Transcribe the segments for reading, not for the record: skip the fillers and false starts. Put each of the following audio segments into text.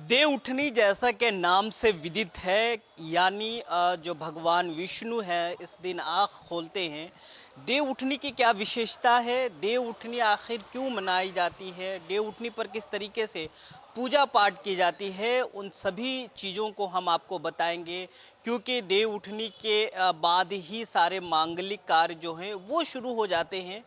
देवउठनी जैसा कि नाम से विदित है, यानी जो भगवान विष्णु है इस दिन आँख खोलते हैं। देवउठनी की क्या विशेषता है, देवउठनी आखिर क्यों मनाई जाती है, देवउठनी पर किस तरीके से पूजा पाठ की जाती है, उन सभी चीज़ों को हम आपको बताएंगे। क्योंकि देवउठनी के बाद ही सारे मांगलिक कार्य जो हैं वो शुरू हो जाते हैं।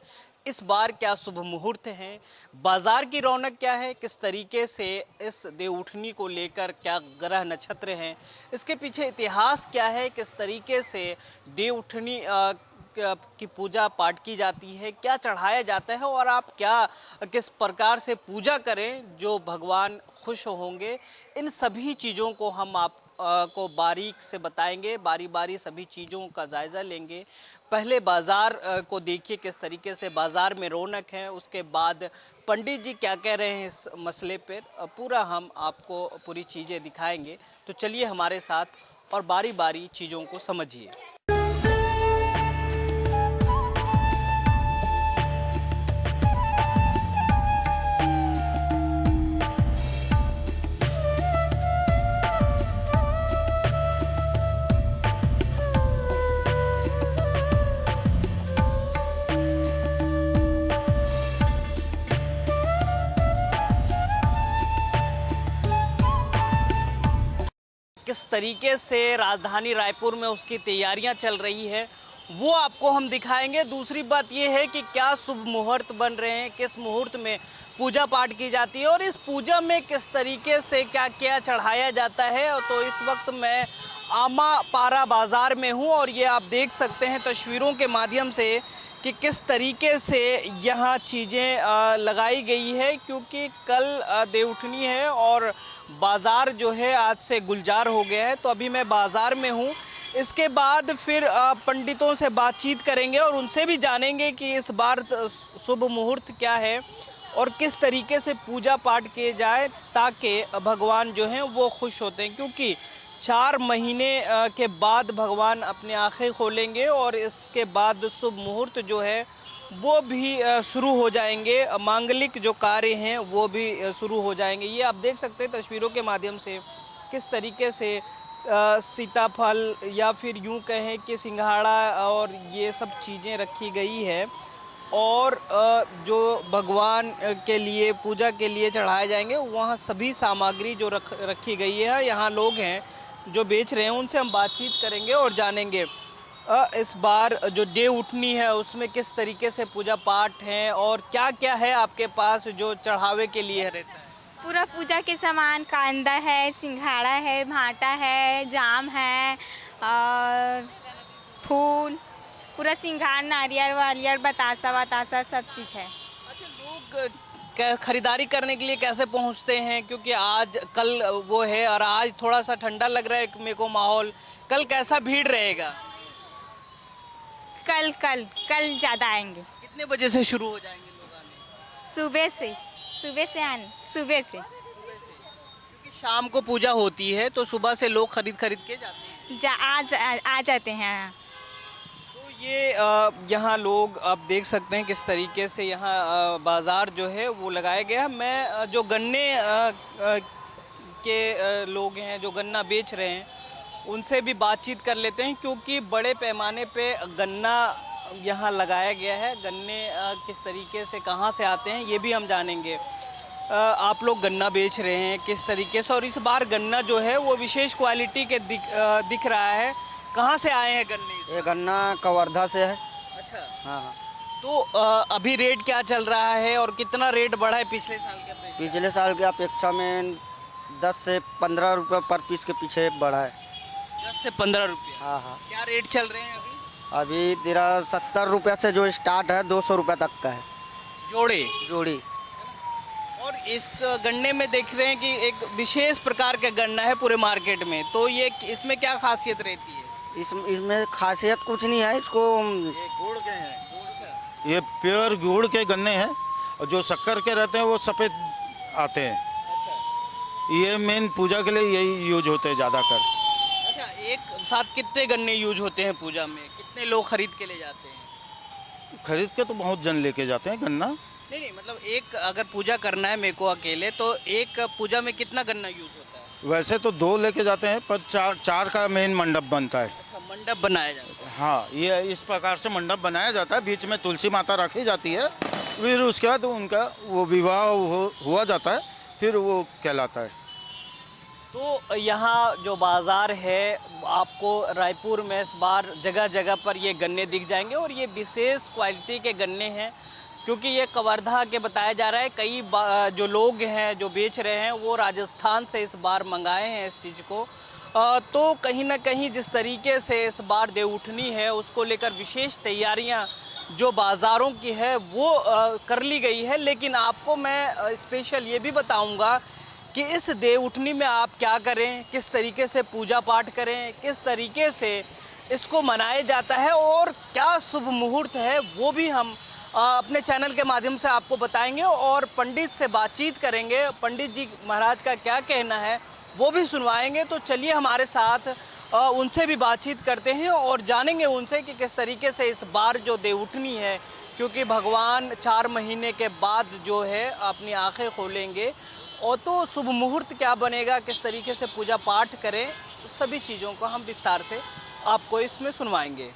इस बार क्या शुभ मुहूर्त हैं, बाज़ार की रौनक क्या है, किस तरीके से इस देवउठनी को लेकर क्या ग्रह नक्षत्र हैं, इसके पीछे इतिहास क्या है, किस तरीके से देवउठनी की पूजा पाठ की जाती है, क्या चढ़ाया जाता है और आप क्या किस प्रकार से पूजा करें जो भगवान खुश होंगे, इन सभी चीज़ों को हम आप को बारीक से बताएंगे, बारी बारी सभी चीज़ों का जायज़ा लेंगे। पहले बाज़ार को देखिए किस तरीके से बाज़ार में रौनक है, उसके बाद पंडित जी क्या कह रहे हैं इस मसले पर, पूरा हम आपको पूरी चीज़ें दिखाएंगे। तो चलिए हमारे साथ और बारी बारी चीज़ों को समझिए। किस तरीके से राजधानी रायपुर में उसकी तैयारियां चल रही है वो आपको हम दिखाएंगे। दूसरी बात ये है कि क्या शुभ मुहूर्त बन रहे हैं, किस मुहूर्त में पूजा पाठ की जाती है और इस पूजा में किस तरीके से क्या क्या चढ़ाया जाता है। तो इस वक्त मैं आमा पारा बाज़ार में हूँ और ये आप देख सकते हैं तस्वीरों के माध्यम से कि किस तरीके से यहाँ चीज़ें लगाई गई है, क्योंकि कल देवउठनी है और बाज़ार जो है आज से गुलजार हो गया है। तो अभी मैं बाज़ार में हूँ, इसके बाद फिर पंडितों से बातचीत करेंगे और उनसे भी जानेंगे कि इस बार शुभ मुहूर्त क्या है और किस तरीके से पूजा पाठ किए जाए ताकि भगवान जो हैं वो खुश होते हैं। क्योंकि 4 महीने के बाद भगवान अपनी आंखें खोलेंगे और इसके बाद शुभ मुहूर्त जो है वो भी शुरू हो जाएंगे, मांगलिक जो कार्य हैं वो भी शुरू हो जाएंगे। ये आप देख सकते हैं तस्वीरों के माध्यम से किस तरीके से सीताफल या फिर यूं कहें कि सिंघाड़ा और ये सब चीज़ें रखी गई है और जो भगवान के लिए पूजा के लिए चढ़ाए जाएंगे वहाँ सभी सामग्री जो रखी गई है। यहाँ लोग हैं जो बेच रहे हैं, उनसे हम बातचीत करेंगे और जानेंगे इस बार जो देवउठनी है उसमें किस तरीके से पूजा पाठ है और क्या क्या है आपके पास जो चढ़ावे के लिए रहता है। पूरा पूजा के सामान कांदा है, सिंघाड़ा है, भाटा है, जाम है और फूल, पूरा सिंघाड़, नारियल वारियल, बतासा वतासा सब चीज़ है। अच्छा, लोग खरीदारी करने के लिए कैसे पहुंचते हैं, क्योंकि आज कल वो है और आज थोड़ा सा ठंडा लग रहा है मेरे को माहौल, कल कैसा भीड़ रहेगा। कल कल कल ज़्यादा आएंगे। कितने बजे से शुरू हो जाएंगे लोग आने। सुबह से आने, सुबह से क्योंकि शाम को पूजा होती है तो सुबह से लोग खरीद के जाते हैं। आ जाते हैं। तो ये यहाँ लोग आप देख सकते हैं किस तरीके से यहाँ बाज़ार जो है वो लगाया गया है। मैं जो गन्ने के लोग हैं जो गन्ना बेच रहे हैं उनसे भी बातचीत कर लेते हैं, क्योंकि बड़े पैमाने पे गन्ना यहाँ लगाया गया है। गन्ने किस तरीके से कहाँ से आते हैं ये भी हम जानेंगे। आप लोग गन्ना बेच रहे हैं किस तरीके से, और इस बार गन्ना जो है वो विशेष क्वालिटी के दिख रहा है। कहाँ से आए हैं गन्ने? ये गन्ना कवर्धा से है। अच्छा, हाँ। तो अभी रेट क्या चल रहा है और कितना रेट बढ़ा है पिछले साल के अपेक्षा? पिछले साल की अपेक्षा में 10 से 15 रुपये पर पीस के पीछे बढ़ा है। 10 से 15 रुपये। हाँ हाँ। क्या रेट चल रहे हैं अभी? अभी तेरा 70 रुपये से जो स्टार्ट है 200 रुपये तक का है जोड़ी। और इस गन्ने में देख रहे हैं कि एक विशेष प्रकार का गन्ना है पूरे मार्केट में, तो ये इसमें क्या खासियत रहती है? इसमें खासियत कुछ नहीं है। इसको ये गुड़ के हैं, ये प्योर गुड़ के गन्ने हैं और जो शक्कर के रहते हैं वो सफ़ेद आते हैं। अच्छा, ये मेन पूजा के लिए यही यूज होते हैं ज़्यादा कर। अच्छा, एक साथ कितने गन्ने यूज होते हैं पूजा में, कितने लोग खरीद के ले जाते हैं? खरीद के तो बहुत जन लेके जाते हैं गन्ना। नहीं नहीं, मतलब एक अगर पूजा करना है मेरे को अकेले, तो एक पूजा में कितना गन्ना यूज होता है? वैसे तो 2 लेके जाते हैं, पर चार का मेन मंडप बनता है। अच्छा, मंडप बनाया जाता है। हाँ, ये इस प्रकार से मंडप बनाया जाता है, बीच में तुलसी माता रखी जाती है, फिर उसके बाद उनका वो विवाह हुआ जाता है, फिर वो कहलाता है। तो यहाँ जो बाज़ार है, आपको रायपुर में इस बार जगह जगह पर ये गन्ने दिख जाएंगे, और ये विशेष क्वालिटी के गन्ने हैं, क्योंकि ये कवर्धा के बताया जा रहा है। कई जो लोग हैं जो बेच रहे हैं वो राजस्थान से इस बार मंगाए हैं इस चीज़ को। तो कहीं ना कहीं जिस तरीके से इस बार देवउठनी है, उसको लेकर विशेष तैयारियां जो बाज़ारों की है वो कर ली गई है। लेकिन आपको मैं स्पेशल ये भी बताऊंगा कि इस देवउठनी में आप क्या करें, किस तरीके से पूजा पाठ करें, किस तरीके से इसको मनाया जाता है, और क्या शुभ मुहूर्त है वो भी हम अपने चैनल के माध्यम से आपको बताएंगे, और पंडित से बातचीत करेंगे। पंडित जी महाराज का क्या कहना है वो भी सुनवाएंगे। तो चलिए हमारे साथ उनसे भी बातचीत करते हैं और जानेंगे उनसे कि किस तरीके से इस बार जो देवउठनी है, क्योंकि भगवान 4 महीने के बाद जो है अपनी आंखें खोलेंगे, और तो शुभ मुहूर्त क्या बनेगा, किस तरीके से पूजा पाठ करें, सभी चीज़ों को हम विस्तार से आपको इसमें सुनवाएंगे।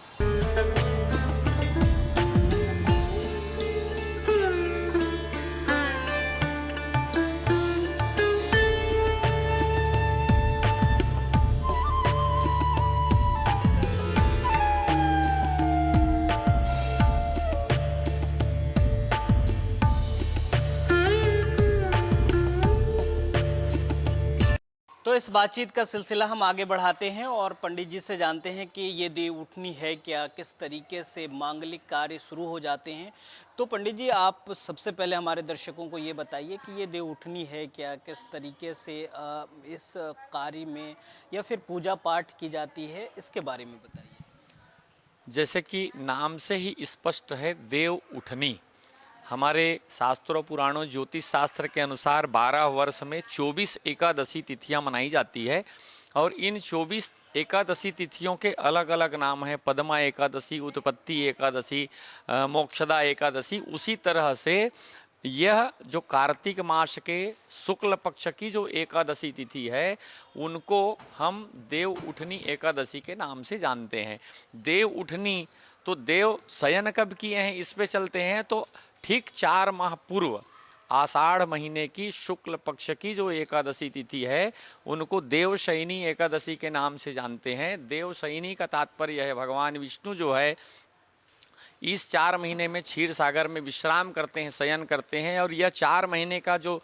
तो इस बातचीत का सिलसिला हम आगे बढ़ाते हैं और पंडित जी से जानते हैं कि ये देवउठनी है क्या, किस तरीके से मांगलिक कार्य शुरू हो जाते हैं। तो पंडित जी, आप सबसे पहले हमारे दर्शकों को ये बताइए कि ये देवउठनी है क्या, किस तरीके से इस कार्य में या फिर पूजा पाठ की जाती है, इसके बारे में बताइए। जैसे कि नाम से ही स्पष्ट है, देव उठनी। हमारे शास्त्रों पुराणों ज्योतिष शास्त्र के अनुसार 12 वर्ष में 24 एकादशी तिथियां मनाई जाती है, और इन 24 एकादशी तिथियों के अलग अलग नाम हैं। पद्मा एकादशी, उत्पत्ति एकादशी, मोक्षदा एकादशी। उसी तरह से यह जो कार्तिक मास के शुक्ल पक्ष की जो एकादशी तिथि है, उनको हम देव उठनी एकादशी के नाम से जानते हैं। देव उठनी तो देव शयन कब किए हैं इस पे चलते हैं, तो ठीक 4 माह पूर्व आषाढ़ महीने की शुक्ल पक्ष की जो एकादशी तिथि है, उनको देवशयनी एकादशी के नाम से जानते हैं। देवशयनी का तात्पर्य है भगवान विष्णु जो है इस 4 महीने में क्षीर सागर में विश्राम करते हैं, शयन करते हैं, और यह 4 महीने का जो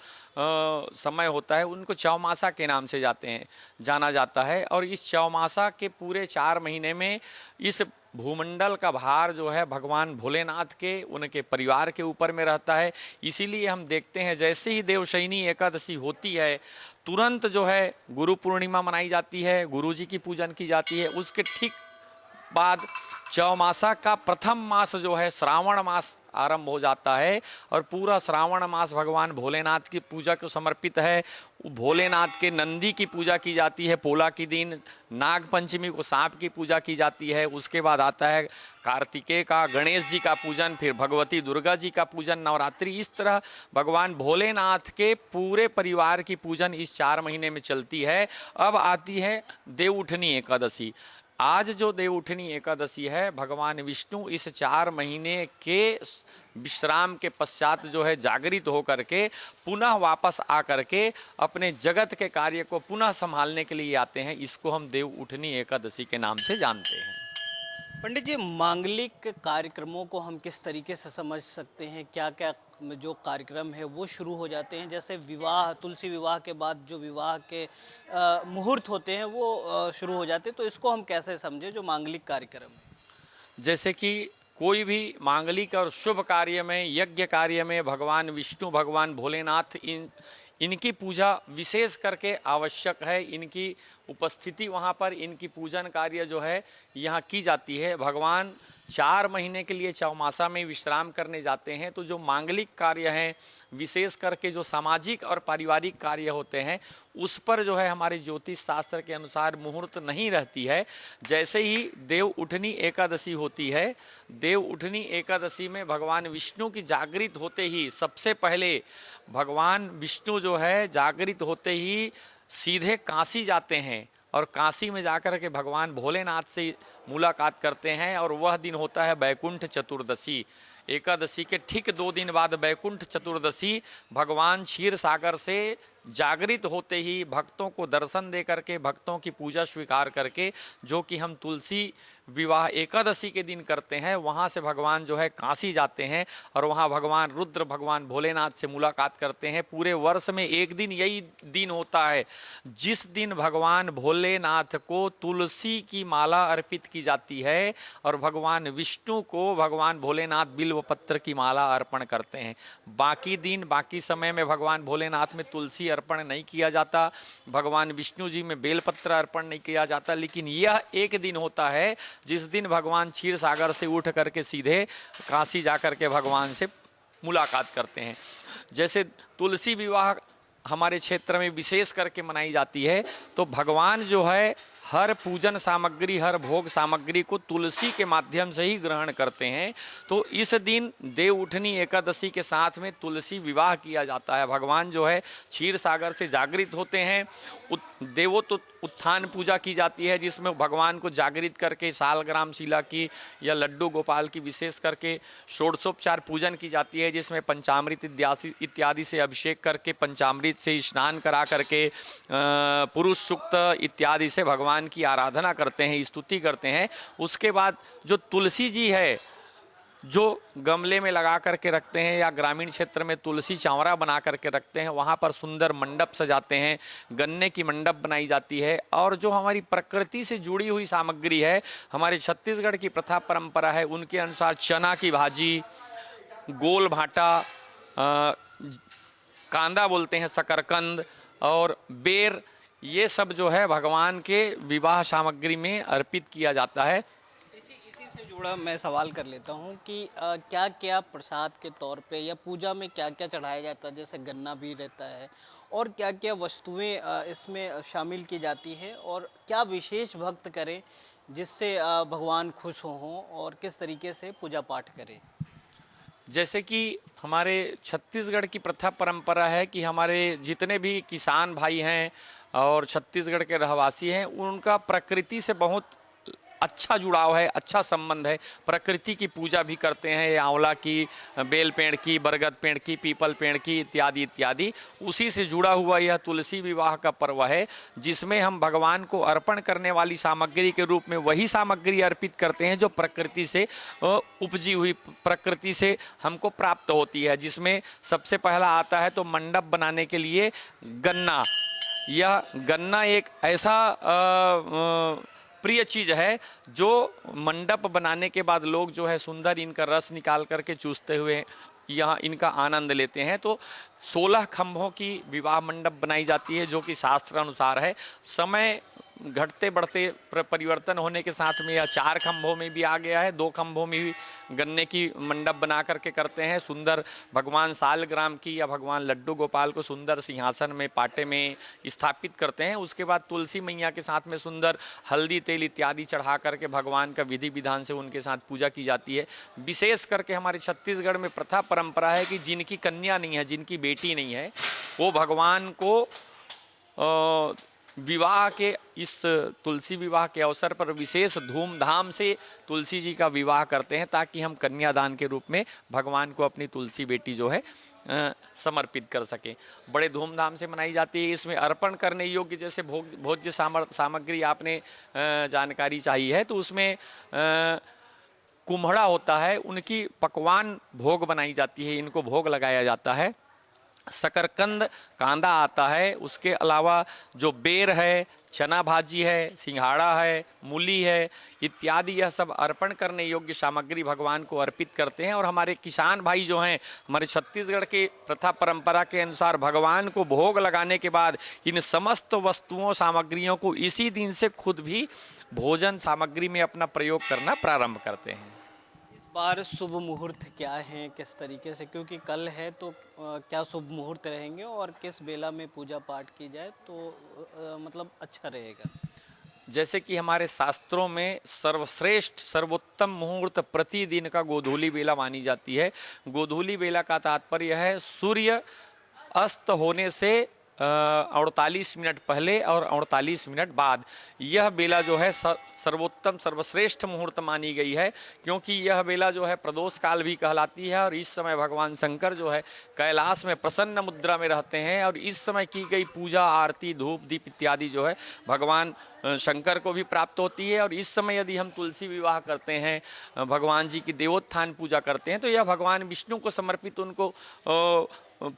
समय होता है उनको चौमासा के नाम से जाना जाता है। और इस चौमासा के पूरे 4 महीने में इस भूमंडल का भार जो है भगवान भोलेनाथ के, उनके परिवार के ऊपर में रहता है। इसीलिए हम देखते हैं जैसे ही देवशयनी एकादशी होती है, तुरंत जो है गुरु पूर्णिमा मनाई जाती है, गुरु जी की पूजन की जाती है। उसके ठीक बाद चौमासा का प्रथम मास जो है श्रावण मास आरंभ हो जाता है, और पूरा श्रावण मास भगवान भोलेनाथ की पूजा को समर्पित है। भोलेनाथ के नंदी की पूजा की जाती है पोला की दिन, नाग पंचमी को सांप की पूजा की जाती है। उसके बाद आता है कार्तिकेय का, गणेश जी का पूजन, फिर भगवती दुर्गा जी का पूजन, नवरात्रि। इस तरह भगवान भोलेनाथ के पूरे परिवार की पूजन इस 4 महीने में चलती है। अब आती है देवउठनी एकादशी। आज जो देवउठनी एकादशी है, भगवान विष्णु इस 4 महीने के विश्राम के पश्चात जो है जागृत होकर के पुनः वापस आकर के अपने जगत के कार्य को पुनः संभालने के लिए आते हैं। इसको हम देवउठनी एकादशी के नाम से जानते हैं। पंडित जी, मांगलिक कार्यक्रमों को हम किस तरीके से समझ सकते हैं? क्या क्या जो कार्यक्रम है वो शुरू हो जाते हैं? जैसे विवाह, तुलसी विवाह के बाद जो विवाह के मुहूर्त होते हैं वो शुरू हो जाते हैं, तो इसको हम कैसे समझें जो मांगलिक कार्यक्रम है? जैसे कि कोई भी मांगलिक और शुभ कार्य में, यज्ञ कार्य में भगवान विष्णु, भगवान भोलेनाथ, इनकी पूजा विशेष करके आवश्यक है। इनकी उपस्थिति वहाँ पर, इनकी पूजन कार्य जो है यहाँ की जाती है। भगवान 4 महीने के लिए चौमासा में विश्राम करने जाते हैं, तो जो मांगलिक कार्य हैं, विशेष करके जो सामाजिक और पारिवारिक कार्य होते हैं, उस पर जो है हमारे ज्योतिष शास्त्र के अनुसार मुहूर्त नहीं रहती है। जैसे ही देव उठनी एकादशी होती है, देव उठनी एकादशी में भगवान विष्णु की जागृत होते ही सबसे पहले भगवान विष्णु जो है जागृत होते ही सीधे काशी जाते हैं और काशी में जाकर के भगवान भोलेनाथ से मुलाकात करते हैं। और वह दिन होता है बैकुंठ चतुर्दशी। एकादशी के ठीक 2 दिन बाद बैकुंठ चतुर्दशी भगवान क्षीर सागर से जागृत होते ही भक्तों को दर्शन दे करके, भक्तों की पूजा स्वीकार करके, जो कि हम तुलसी विवाह एकादशी के दिन करते हैं, वहाँ से भगवान जो है काशी जाते हैं और वहाँ भगवान रुद्र, भगवान भोलेनाथ से मुलाकात करते हैं। पूरे वर्ष में एक दिन यही दिन होता है जिस दिन भगवान भोलेनाथ को तुलसी की माला अर्पित की जाती है और भगवान विष्णु को भगवान भोलेनाथ बिल्वपत्र की माला अर्पण करते हैं। बाकी दिन, बाकी समय में भगवान भोलेनाथ में तुलसी अर्पण नहीं किया जाता, भगवान विष्णु जी में बेलपत्र अर्पण नहीं किया जाता। लेकिन यह एक दिन होता है जिस दिन भगवान क्षीर सागर से उठ करके सीधे काशी जाकर के भगवान से मुलाकात करते हैं। जैसे तुलसी विवाह हमारे क्षेत्र में विशेष करके मनाई जाती है, तो भगवान जो है हर पूजन सामग्री, हर भोग सामग्री को तुलसी के माध्यम से ही ग्रहण करते हैं। तो इस दिन देव उठनी एकादशी के साथ में तुलसी विवाह किया जाता है। भगवान जो है क्षीर सागर से जागृत होते हैं। देवोत्त उत्थान पूजा की जाती है, जिसमें भगवान को जागृत करके सालग्राम शिला की या लड्डू गोपाल की विशेष करके षोडशोपचार पूजन की जाती है, जिसमें पंचामृत इत्यादि से अभिषेक करके, पंचामृत से स्नान करा करके, पुरुष सूक्त इत्यादि से भगवान की आराधना करते हैं, स्तुति करते हैं। उसके बाद जो तुलसी जी है, जो गमले में लगा करके रखते हैं या ग्रामीण क्षेत्र में तुलसी चावरा बना करके रखते हैं, वहाँ पर सुंदर मंडप सजाते हैं, गन्ने की मंडप बनाई जाती है। और जो हमारी प्रकृति से जुड़ी हुई सामग्री है, हमारे छत्तीसगढ़ की प्रथा परंपरा है, उनके अनुसार चना की भाजी, गोल भाटा, कांदा बोलते हैं, शकरकंद और बेर, ये सब जो है भगवान के विवाह सामग्री में अर्पित किया जाता है। इसी से जुड़ा मैं सवाल कर लेता हूँ कि क्या क्या प्रसाद के तौर पे या पूजा में क्या क्या चढ़ाया जाता है, जैसे गन्ना भी रहता है, और क्या क्या वस्तुएं इसमें शामिल की जाती है, और क्या विशेष भक्त करें जिससे भगवान खुश हों, और किस तरीके से पूजा पाठ करें। जैसे कि हमारे छत्तीसगढ़ की प्रथा परंपरा है कि हमारे जितने भी किसान भाई हैं और छत्तीसगढ़ के रहवासी हैं, उनका प्रकृति से बहुत अच्छा जुड़ाव है, अच्छा संबंध है। प्रकृति की पूजा भी करते हैं, आंवला की, बेल पेड़ की, बरगद पेड़ की, पीपल पेड़ की इत्यादि इत्यादि। उसी से जुड़ा हुआ यह तुलसी विवाह का पर्व है, जिसमें हम भगवान को अर्पण करने वाली सामग्री के रूप में वही सामग्री अर्पित करते हैं जो प्रकृति से उपजी हुई, प्रकृति से हमको प्राप्त होती है। जिसमें सबसे पहला आता है तो मंडप बनाने के लिए गन्ना। यह गन्ना एक ऐसा प्रिय चीज़ है जो मंडप बनाने के बाद लोग जो है सुंदर इनका रस निकाल करके चूसते हुए यहाँ इनका आनंद लेते हैं। तो 16 खंभों की विवाह मंडप बनाई जाती है, जो कि शास्त्र अनुसार है। समय घटते बढ़ते परिवर्तन होने के साथ में यह 4 खंभों में भी आ गया है। 2 खंभों में भी गन्ने की मंडप बना करके करते हैं। सुंदर भगवान सालग्राम की या भगवान लड्डू गोपाल को सुंदर सिंहासन में, पाटे में स्थापित करते हैं। उसके बाद तुलसी मैया के साथ में सुंदर हल्दी तेल इत्यादि चढ़ा करके भगवान का विधि विधान से उनके साथ पूजा की जाती है। विशेष करके हमारे छत्तीसगढ़ में प्रथा परंपरा है कि जिनकी कन्या नहीं है, जिनकी बेटी नहीं है, वो भगवान को विवाह के इस तुलसी विवाह के अवसर पर विशेष धूमधाम से तुलसी जी का विवाह करते हैं, ताकि हम कन्यादान के रूप में भगवान को अपनी तुलसी बेटी जो है समर्पित कर सकें। बड़े धूमधाम से मनाई जाती है। इसमें अर्पण करने योग्य जैसे भोज्य सामग्री आपने जानकारी चाहिए है, तो उसमें कुम्हड़ा होता है, उनकी पकवान भोग बनाई जाती है, इनको भोग लगाया जाता है। शकरकंद कांदा आता है। उसके अलावा जो बेर है, चना भाजी है, सिंघाड़ा है, मूली है इत्यादि, यह सब अर्पण करने योग्य सामग्री भगवान को अर्पित करते हैं। और हमारे किसान भाई जो हैं, हमारे छत्तीसगढ़ के प्रथा परंपरा के अनुसार भगवान को भोग लगाने के बाद इन समस्त वस्तुओं सामग्रियों को इसी दिन से खुद भी भोजन सामग्री में अपना प्रयोग करना प्रारंभ करते हैं। बार शुभ मुहूर्त क्या हैं, किस तरीके से, क्योंकि कल है तो क्या शुभ मुहूर्त रहेंगे और किस बेला में पूजा पाठ की जाए तो मतलब अच्छा रहेगा? जैसे कि हमारे शास्त्रों में सर्वश्रेष्ठ सर्वोत्तम मुहूर्त प्रतिदिन का गोधूली बेला मानी जाती है। गोधूली बेला का तात्पर्य है सूर्य अस्त होने से 48 मिनट पहले और 48 मिनट बाद। यह बेला जो है सर्वोत्तम सर्वश्रेष्ठ मुहूर्त मानी गई है, क्योंकि यह बेला जो है प्रदोष काल भी कहलाती है। और इस समय भगवान शंकर जो है कैलाश में प्रसन्न मुद्रा में रहते हैं, और इस समय की गई पूजा आरती धूप दीप इत्यादि जो है भगवान शंकर को भी प्राप्त होती है। और इस समय यदि हम तुलसी विवाह करते हैं, भगवान जी की देवोत्थान पूजा करते हैं, तो यह भगवान विष्णु को समर्पित उनको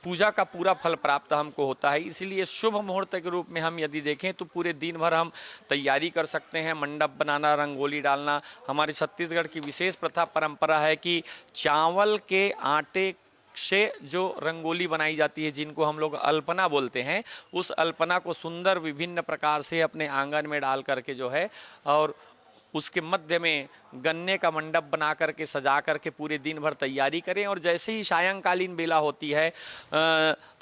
पूजा का पूरा फल प्राप्त हमको होता है। इसलिए शुभ मुहूर्त के रूप में हम यदि देखें तो पूरे दिन भर हम तैयारी कर सकते हैं। मंडप बनाना, रंगोली डालना, हमारे छत्तीसगढ़ की विशेष प्रथा परंपरा है कि चावल के आटे से जो रंगोली बनाई जाती है, जिनको हम लोग अल्पना बोलते हैं, उस अल्पना को सुंदर विभिन्न प्रकार से अपने आंगन में डाल करके जो है, और उसके मध्य में गन्ने का मंडप बना करके सजा करके पूरे दिन भर तैयारी करें। और जैसे ही सायंकालीन बेला होती है,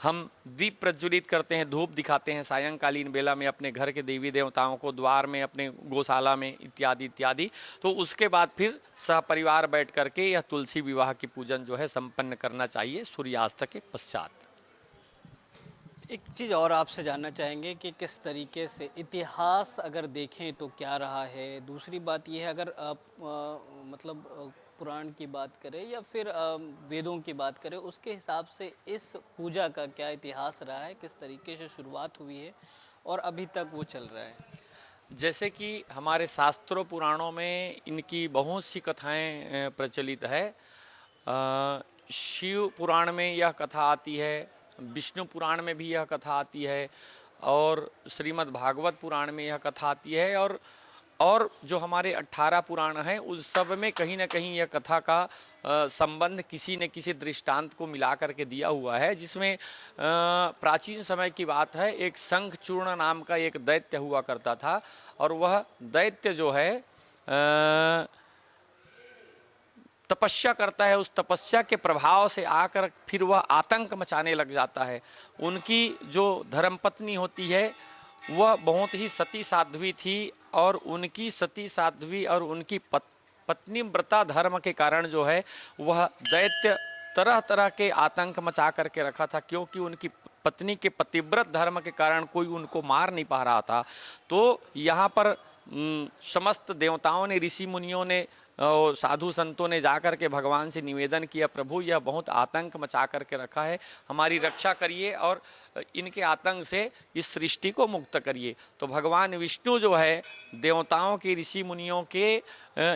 हम दीप प्रज्वलित करते हैं, धूप दिखाते हैं सायंकालीन बेला में अपने घर के देवी देवताओं को, द्वार में, अपने गौशाला में इत्यादि इत्यादि। तो उसके बाद फिर सहपरिवार बैठ करके यह तुलसी विवाह की पूजन जो है संपन्न करना चाहिए सूर्यास्त के पश्चात। एक चीज़ और आपसे जानना चाहेंगे कि किस तरीके से इतिहास अगर देखें तो क्या रहा है। दूसरी बात यह है, अगर आप मतलब पुराण की बात करें या फिर वेदों की बात करें, उसके हिसाब से इस पूजा का क्या इतिहास रहा है, किस तरीके से शुरुआत हुई है और अभी तक वो चल रहा है? जैसे कि हमारे शास्त्रों पुराणों में इनकी बहुत सी कथाएं प्रचलित है। शिव पुराण में यह कथा आती है, विष्णु पुराण में भी यह कथा आती है, और श्रीमद् भागवत पुराण में यह कथा आती है, और जो हमारे 18 पुराण हैं उस सब में कहीं ना कहीं यह कथा का संबंध किसी न किसी दृष्टांत को मिला करके दिया हुआ है। जिसमें प्राचीन समय की बात है, एक शंखचूर्ण नाम का एक दैत्य हुआ करता था, और वह दैत्य जो है तपस्या करता है। उस तपस्या के प्रभाव से आकर फिर वह आतंक मचाने लग जाता है। उनकी जो धर्मपत्नी होती है वह बहुत ही सती साध्वी थी, और उनकी सती साध्वी और उनकी पत्नी व्रता धर्म के कारण जो है वह दैत्य तरह तरह के आतंक मचा करके रखा था, क्योंकि उनकी पत्नी के पतिव्रत धर्म के कारण कोई उनको मार नहीं पा रहा था। तो यहाँ पर समस्त देवताओं ने, ऋषि मुनियों ने और साधु संतों ने जाकर के भगवान से निवेदन किया, प्रभु यह बहुत आतंक मचा करके रखा है, हमारी रक्षा करिए और इनके आतंक से इस सृष्टि को मुक्त करिए। तो भगवान विष्णु जो है देवताओं के, ऋषि मुनियों के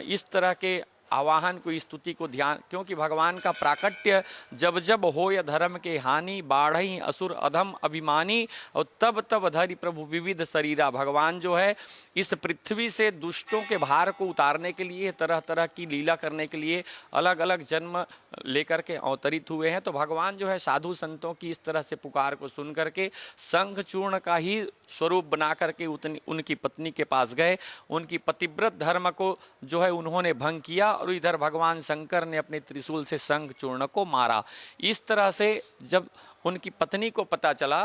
इस तरह के आवाहन को, स्तुति को ध्यान, क्योंकि भगवान का प्राकट्य जब जब हो या धर्म के हानि, बाढ़ई असुर अधम अभिमानी, और तब तब धरि प्रभु विविध शरीरा। भगवान जो है इस पृथ्वी से दुष्टों के भार को उतारने के लिए, तरह तरह की लीला करने के लिए अलग अलग जन्म लेकर के अवतरित हुए हैं। तो भगवान जो है साधु संतों की इस तरह से पुकार को सुन करके शंखचूर्ण का ही स्वरूप बना करके उनकी पत्नी के पास गए। उनकी पतिव्रत धर्म को जो है उन्होंने भंग किया, और इधर भगवान शंकर ने अपने त्रिशूल से शंखचूर्ण को मारा। इस तरह से जब उनकी पत्नी को पता चला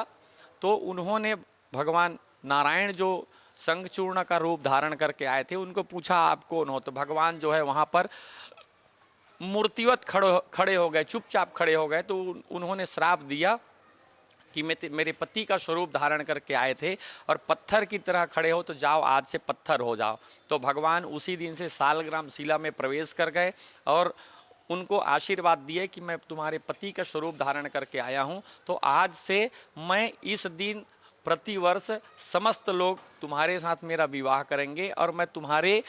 तो उन्होंने भगवान नारायण जो शंखचूर्ण का रूप धारण करके आए थे उनको पूछा आप कौन हो। तो भगवान जो है वहाँ पर मूर्तिवत खड़े हो गए, चुपचाप खड़े हो गए। तो उन्होंने श्राप दिया कि मेरे पति का स्वरूप धारण करके आए थे और पत्थर की तरह खड़े हो, तो जाओ आज से पत्थर हो जाओ। तो भगवान उसी दिन से सालग्राम शिला में प्रवेश कर गए और उनको आशीर्वाद दिए कि मैं तुम्हारे पति का स्वरूप धारण करके आया हूँ, तो आज से मैं इस दिन प्रतिवर्ष समस्त लोग तुम्हारे साथ मेरा विवाह करेंगे और मैं तुम्हारे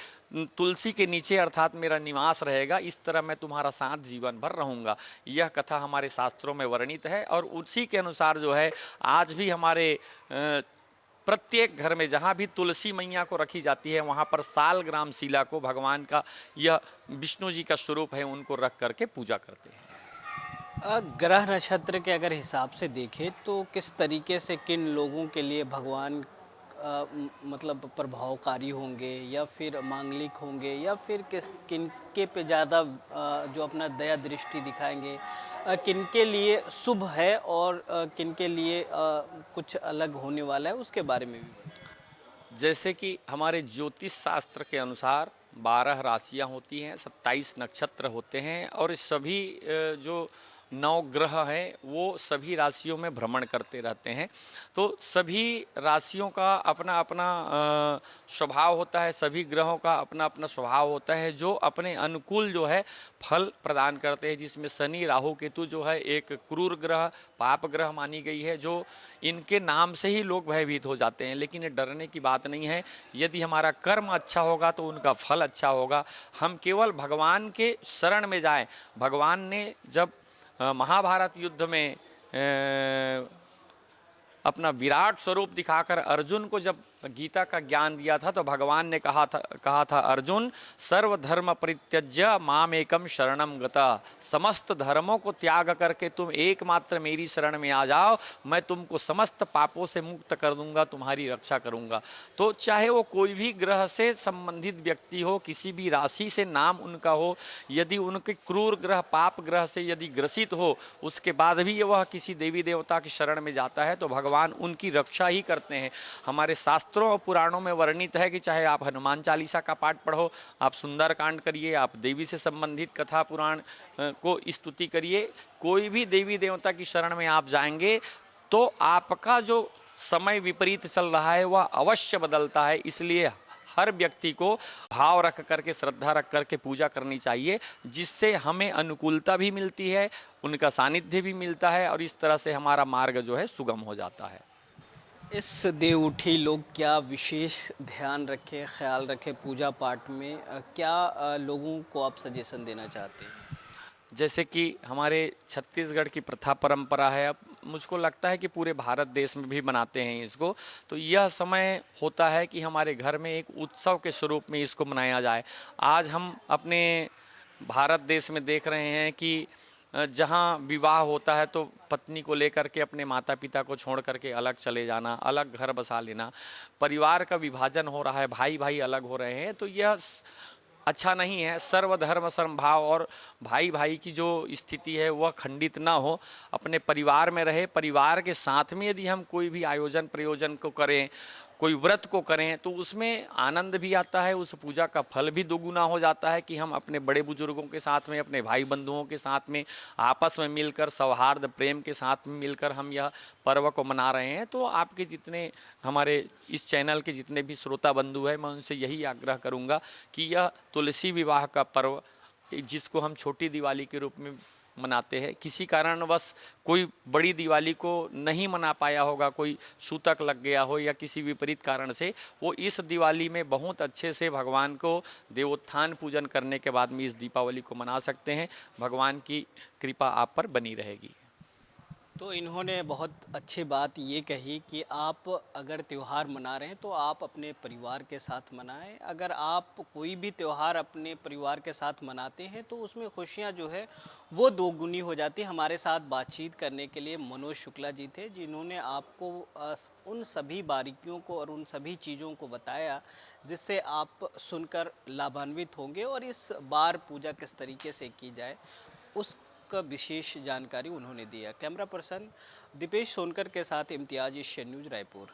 तुलसी के नीचे अर्थात मेरा निवास रहेगा, इस तरह मैं तुम्हारा साथ जीवन भर रहूँगा। यह कथा हमारे शास्त्रों में वर्णित है और उसी के अनुसार जो है आज भी हमारे प्रत्येक घर में जहाँ भी तुलसी मैया को रखी जाती है वहाँ पर सालग्राम शिला को भगवान का, यह विष्णु जी का स्वरूप है, उनको रख करके पूजा करते हैं। ग्रह नक्षत्र के अगर हिसाब से देखें तो किस तरीके से किन लोगों के लिए भगवान मतलब प्रभावकारी होंगे या फिर मांगलिक होंगे या फिर किनके पे ज़्यादा जो अपना दया दृष्टि दिखाएंगे, किनके लिए शुभ है और किनके लिए कुछ अलग होने वाला है, उसके बारे में भी। जैसे कि हमारे ज्योतिष शास्त्र के अनुसार 12 राशियां होती हैं, 27 नक्षत्र होते हैं और सभी जो 9 ग्रह हैं वो सभी राशियों में भ्रमण करते रहते हैं। तो सभी राशियों का अपना अपना स्वभाव होता है, सभी ग्रहों का अपना अपना स्वभाव होता है जो अपने अनुकूल जो है फल प्रदान करते हैं, जिसमें शनि राहु केतु जो है एक क्रूर ग्रह, पाप ग्रह मानी गई है, जो इनके नाम से ही लोग भयभीत हो जाते हैं। लेकिन ये डरने की बात नहीं है, यदि हमारा कर्म अच्छा होगा तो उनका फल अच्छा होगा। हम केवल भगवान के शरण में जाएं। भगवान ने जब महाभारत युद्ध में अपना विराट स्वरूप दिखाकर अर्जुन को जब गीता का ज्ञान दिया था तो भगवान ने कहा था अर्जुन सर्वधर्म परित्यज्य माम एकम शरणम गता, समस्त धर्मों को त्याग करके तुम एकमात्र मेरी शरण में आ जाओ, मैं तुमको समस्त पापों से मुक्त कर दूंगा, तुम्हारी रक्षा करूंगा। तो चाहे वो कोई भी ग्रह से संबंधित व्यक्ति हो, किसी भी राशि से नाम उनका हो, यदि उनके क्रूर ग्रह पाप ग्रह से यदि ग्रसित हो, उसके बाद भी वह किसी देवी देवता की शरण में जाता है तो भगवान उनकी रक्षा ही करते हैं। हमारे शास्त्रों और पुराणों में वर्णित है कि चाहे आप हनुमान चालीसा का पाठ पढ़ो, आप सुंदरकांड करिए, आप देवी से संबंधित कथा पुराण को स्तुति करिए, कोई भी देवी देवता की शरण में आप जाएंगे तो आपका जो समय विपरीत चल रहा है वह अवश्य बदलता है। इसलिए हर व्यक्ति को भाव रख करके, श्रद्धा रख करके पूजा करनी चाहिए, जिससे हमें अनुकूलता भी मिलती है, उनका सानिध्य भी मिलता है और इस तरह से हमारा मार्ग जो है सुगम हो जाता है। इस देवउठी लोग क्या विशेष ध्यान रखें, ख्याल रखें पूजा पाठ में, क्या लोगों को आप सजेशन देना चाहते हैं? जैसे कि हमारे छत्तीसगढ़ की प्रथा परंपरा है, अब मुझको लगता है कि पूरे भारत देश में भी मनाते हैं इसको, तो यह समय होता है कि हमारे घर में एक उत्सव के स्वरूप में इसको मनाया जाए। आज हम अपने भारत देश में देख रहे हैं कि जहाँ विवाह होता है तो पत्नी को लेकर के अपने माता पिता को छोड़ करके अलग चले जाना, अलग घर बसा लेना, परिवार का विभाजन हो रहा है, भाई भाई अलग हो रहे हैं, तो यह अच्छा नहीं है। सर्वधर्म समभाव और भाई भाई की जो स्थिति है वह खंडित ना हो, अपने परिवार में रहे। परिवार के साथ में यदि हम कोई भी आयोजन प्रयोजन को करें, कोई व्रत को करें तो उसमें आनंद भी आता है, उस पूजा का फल भी दोगुना हो जाता है कि हम अपने बड़े बुजुर्गों के साथ में, अपने भाई बंधुओं के साथ में आपस में मिलकर सौहार्द प्रेम के साथ में मिलकर हम यह पर्व को मना रहे हैं। तो आपके जितने हमारे इस चैनल के जितने भी श्रोता बंधु हैं, मैं उनसे यही आग्रह करूंगा कि यह तुलसी विवाह का पर्व, जिसको हम छोटी दिवाली के रूप में मनाते हैं, किसी कारणवश कोई बड़ी दिवाली को नहीं मना पाया होगा, कोई सूतक लग गया हो या किसी विपरीत कारण से, वो इस दिवाली में बहुत अच्छे से भगवान को देवोत्थान पूजन करने के बाद में इस दीपावली को मना सकते हैं। भगवान की कृपा आप पर बनी रहेगी। तो इन्होंने बहुत अच्छी बात ये कही कि आप अगर त्यौहार मना रहे हैं तो आप अपने परिवार के साथ मनाएं। अगर आप कोई भी त्यौहार अपने परिवार के साथ मनाते हैं तो उसमें खुशियां जो है वो दोगुनी हो जाती है। हमारे साथ बातचीत करने के लिए मनोज शुक्ला जी थे, जिन्होंने आपको उन सभी बारीकियों को और उन सभी चीज़ों को बताया जिससे आप सुनकर लाभान्वित होंगे और इस बार पूजा किस तरीके से की जाए उस का विशेष जानकारी उन्होंने दिया। कैमरा पर्सन दीपेश सोनकर के साथ इम्तियाज, एशियन न्यूज़, रायपुर।